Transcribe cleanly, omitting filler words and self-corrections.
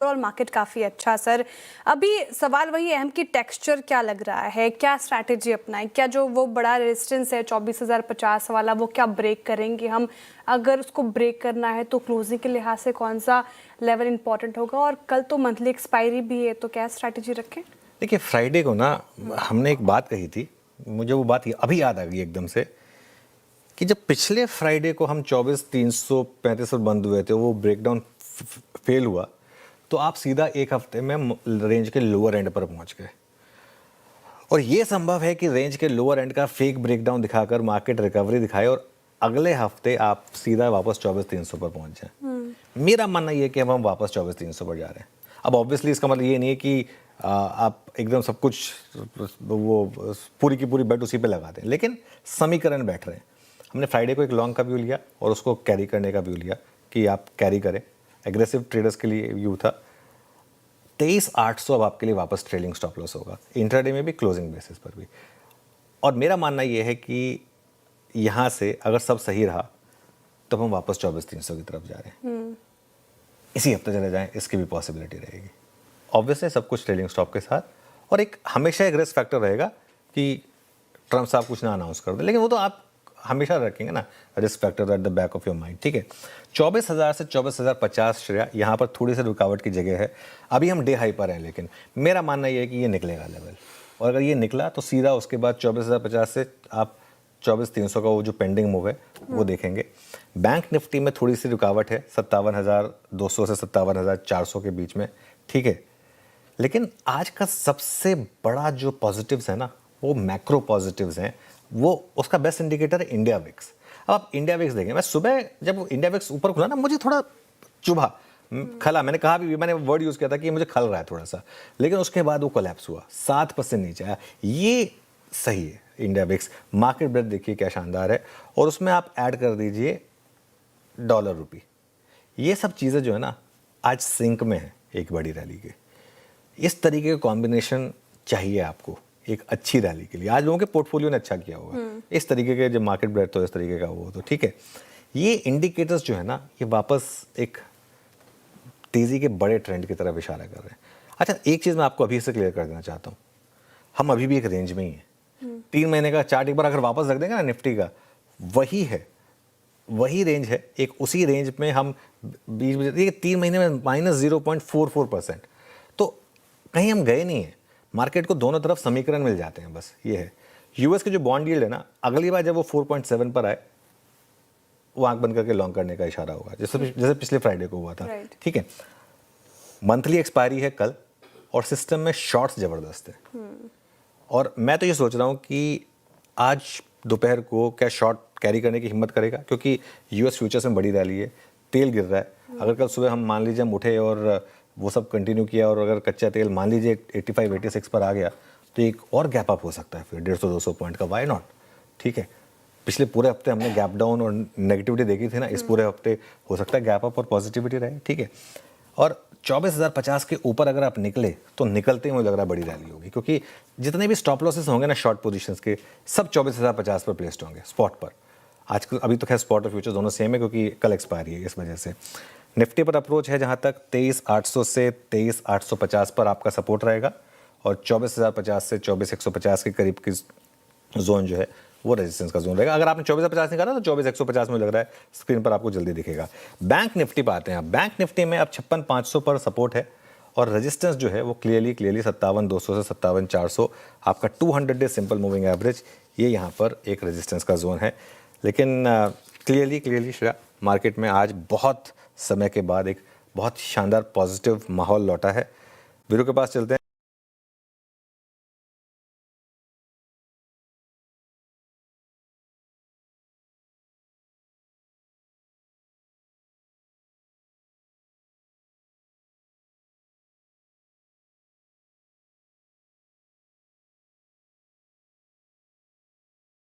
Overall market काफ़ी अच्छा sir. अभी सवाल वही अहम कि टेक्सचर क्या लग रहा है, क्या स्ट्रैटेजी अपनाएं, क्या जो वो बड़ा रेजिस्टेंस है 24,050 वाला वो क्या ब्रेक करेंगे हम? अगर उसको ब्रेक करना है तो क्लोजिंग के लिहाज से कौन सा लेवल इंपॉर्टेंट होगा, और कल तो मंथली एक्सपायरी भी है, तो क्या स्ट्रैटेजी रखें? देखिए, फ्राइडे को ना हमने एक बात कही थी, मुझे वो बात अभी याद आ गई एकदम से, कि जब पिछले फ्राइडे को हम 24,335 पर बंद हुए थे, वो ब्रेकडाउन फेल हुआ, तो आप सीधा एक हफ्ते में रेंज के लोअर एंड पर पहुंच गए। और ये संभव है कि रेंज के लोअर एंड का फेक ब्रेकडाउन दिखाकर मार्केट रिकवरी दिखाए और अगले हफ्ते आप सीधा वापस 24,300 पर पहुंच जाए। मेरा मानना ये है कि हम वापस 24,300 पर जा रहे हैं। अब ऑब्वियसली इसका मतलब ये नहीं है कि आप एकदम सब कुछ वो पूरी की पूरी बेट उसी पे लगा दें, लेकिन समीकरण बैठ रहे हैं। हमने फ्राइडे को एक लॉन्ग का व्यू लिया और उसको कैरी करने का व्यू लिया कि आप कैरी करें। एग्रेसिव ट्रेडर्स के लिए व्यू था 23,800 अब आपके लिए वापस ट्रेलिंग स्टॉप लॉस होगा, इंट्राडे में भी, क्लोजिंग बेसिस पर भी। और मेरा मानना यह है कि यहाँ से अगर सब सही रहा तो हम वापस 24,300 की तरफ जा रहे हैं। इसी हफ्ते चले जाएं, इसकी भी पॉसिबिलिटी रहेगी। ऑब्वियसली सब कुछ ट्रेलिंग स्टॉप के साथ, और एक हमेशा एक रिस्क फैक्टर रहेगा कि ट्रम्प साहब कुछ ना अनाउंस कर दें, लेकिन वो तो आप हमेशा रखेंगे ना, risk factor at the back of your mind. ठीक है, 24,000 से 24,050 श्रेया यहाँ पर थोड़ी सी रुकावट की जगह है। अभी हम डे हाई पर हैं, लेकिन मेरा मानना ये है कि ये निकलेगा लेवल, और अगर ये निकला तो सीधा उसके बाद 24,050 से आप 24,300 का वो जो पेंडिंग मूव है वो देखेंगे। बैंक निफ्टी में थोड़ी सी रुकावट है 57,200 से 57,400 के बीच में। ठीक है, लेकिन आज का सबसे बड़ा जो पॉजिटिव्स है ना, वो मैक्रो पॉजिटिव्स हैं। वो उसका बेस्ट इंडिकेटर है इंडिया विक्स। अब आप इंडिया विक्स देखें, मैं सुबह जब इंडिया विक्स ऊपर खुला ना, मुझे थोड़ा चुभा, खला, मैंने कहा भी, मैंने वर्ड यूज किया था कि मुझे खल रहा है थोड़ा सा, लेकिन उसके बाद वो कोलैप्स हुआ, 7% नीचे आया। ये सही है इंडिया विक्स। मार्केट ब्रेथ देखिए क्या शानदार है, और उसमें आप ऐड कर दीजिए डॉलर रुपी। ये सब चीज़ें जो है ना आज सिंक में है एक बड़ी रैली के। इस तरीके का कॉम्बिनेशन चाहिए आपको एक अच्छी रैली के लिए। आज लोगों के पोर्टफोलियो ने अच्छा किया होगा, इस तरीके के जब मार्केट ब्रेथ हो, इस तरीके का वो तो ठीक है। ये इंडिकेटर्स जो है ना, ये वापस एक तेजी के बड़े ट्रेंड की तरफ इशारा कर रहे हैं। अच्छा, एक चीज़ मैं आपको अभी से क्लियर कर देना चाहता हूँ, हम अभी भी एक रेंज में ही हैं। 3 महीने का चार्ट एक बार अगर वापस रख देंगे ना निफ्टी का, वही है, वही रेंज है, एक उसी रेंज में हम 3 महीने में -0.44%। तो कहीं हम गए नहीं हैं, मार्केट को दोनों तरफ समीकरण मिल जाते हैं, बस ये है। यूएस के जो बॉन्ड यील्ड है ना, अगली बार जब वो 4.7 पर आए, वो आंख बंद करके लॉन्ग करने का इशारा होगा, जैसे पिछले फ्राइडे को हुआ था। ठीक है, मंथली एक्सपायरी है कल, और सिस्टम में शॉर्ट्स जबरदस्त है। और मैं तो ये सोच रहा हूँ कि आज दोपहर को क्या शॉर्ट कैरी करने की हिम्मत करेगा, क्योंकि यूएस फ्यूचर्स में बड़ी रैली है, तेल गिर रहा है। अगर कल सुबह हम मान लीजिए हम उठे और वो सब कंटिन्यू किया, और अगर कच्चा तेल मान लीजिए 85-86 पर आ गया, तो एक और गैप अप हो सकता है फिर 150-200 पॉइंट का। Why not? ठीक है, पिछले पूरे हफ्ते हमने गैप डाउन और नेगेटिविटी देखी थी ना, इस पूरे हफ्ते हो सकता है गैप अप और पॉजिटिविटी रहे। ठीक है, और 24,050 के ऊपर अगर आप निकले तो निकलते ही मुझे लग रहा है बड़ी रैली होगी, क्योंकि जितने भी स्टॉप लॉसेस होंगे ना शॉर्ट पोजीशंस के, सब 24,050 पर प्लेस्ड होंगे स्पॉट पर। आज अभी तो खैर स्पॉट और फ्यूचर दोनों सेम है, क्योंकि कल एक्सपायरी है, इस वजह से। निफ्टी पर अप्रोच है जहां तक 23,800 से 23,850 पर आपका सपोर्ट रहेगा, और 24,050 से 24,150 के करीब की जोन जो है वो रेजिस्टेंस का जोन रहेगा। अगर आपने 24,050 निकाला तो 24,150 में लग रहा है, स्क्रीन पर आपको जल्दी दिखेगा। बैंक निफ्टी पर आते हैं। बैंक निफ्टी में अब 56,500 पर सपोर्ट है, और रेजिस्टेंस जो है वो क्लियरली 57,200 से 57,400, आपका 200 डे सिंपल मूविंग एवरेज, ये यहाँ पर एक रेजिस्टेंस का जोन है। लेकिन क्लियरली श्रेया, मार्केट में आज बहुत समय के बाद एक बहुत शानदार पॉजिटिव माहौल लौटा है। वीरू के पास चलते हैं।